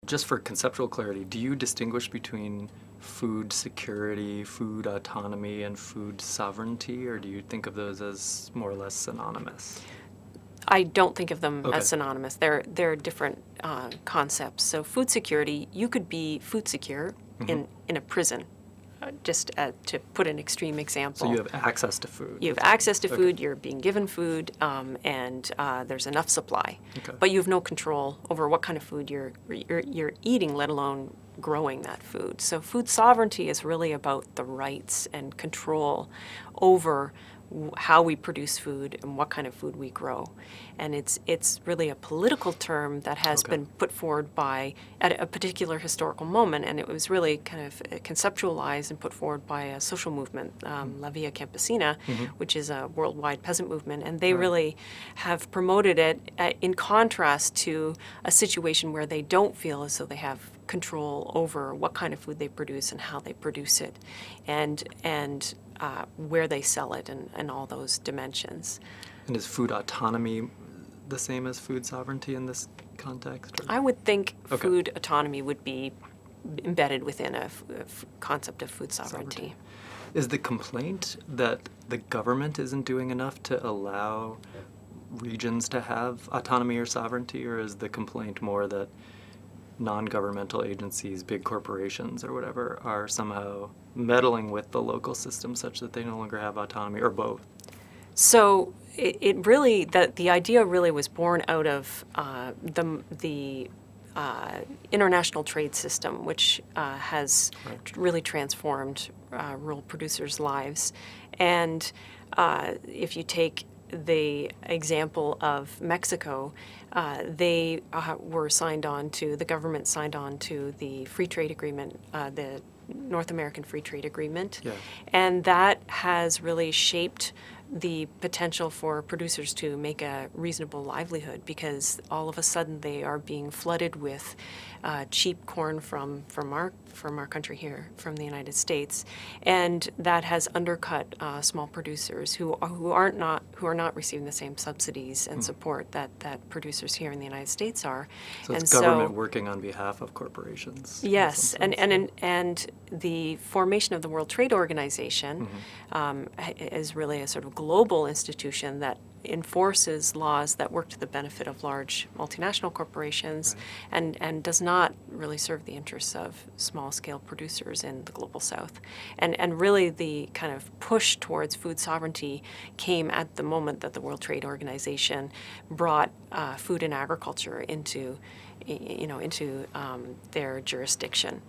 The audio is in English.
just for conceptual clarity, do you distinguish between food security, food autonomy, and food sovereignty, or do you think of those as more or less synonymous? I don't think of them Okay. as synonymous. They're different concepts. So food security, you could be food secure in a prison, just to put an extreme example. So you have access to food. You have access to Okay. food, you're being given food, and there's enough supply. Okay. But you have no control over what kind of food you're eating, let alone growing that food. So food sovereignty is really about the rights and control over how we produce food and what kind of food we grow. And it's really a political term that has Okay. been put forward at a particular historical moment, and it was really kind of conceptualized and put forward by a social movement, La Via Campesina, which is a worldwide peasant movement, and they really have promoted it in contrast to a situation where they don't feel as though they have control over what kind of food they produce and how they produce it, and where they sell it, and all those dimensions. And is food autonomy the same as food sovereignty in this context? Or? I would think Okay. food autonomy would be embedded within a concept of food sovereignty. Is the complaint that the government isn't doing enough to allow regions to have autonomy or sovereignty, or is the complaint more that non-governmental agencies, big corporations or whatever, are somehow meddling with the local system such that they no longer have autonomy, or both? So it really, the idea really was born out of the international trade system, which has really transformed rural producers' lives. And if you take the example of Mexico, they were signed on to, the government signed on to the free trade agreement, the North American Free Trade Agreement. Yeah. And that has really shaped the potential for producers to make a reasonable livelihood, because all of a sudden they are being flooded with cheap corn from our country here, from the United States, and that has undercut small producers who are not receiving the same subsidies and support that producers here in the United States are. So and it's government working on behalf of corporations. in Yes, some and sense. the formation of the World Trade Organization is really a sort of global institution that enforces laws that work to the benefit of large multinational corporations, and does not really serve the interests of small-scale producers in the global south. And really the kind of push towards food sovereignty came at the moment that the World Trade Organization brought food and agriculture into their jurisdiction.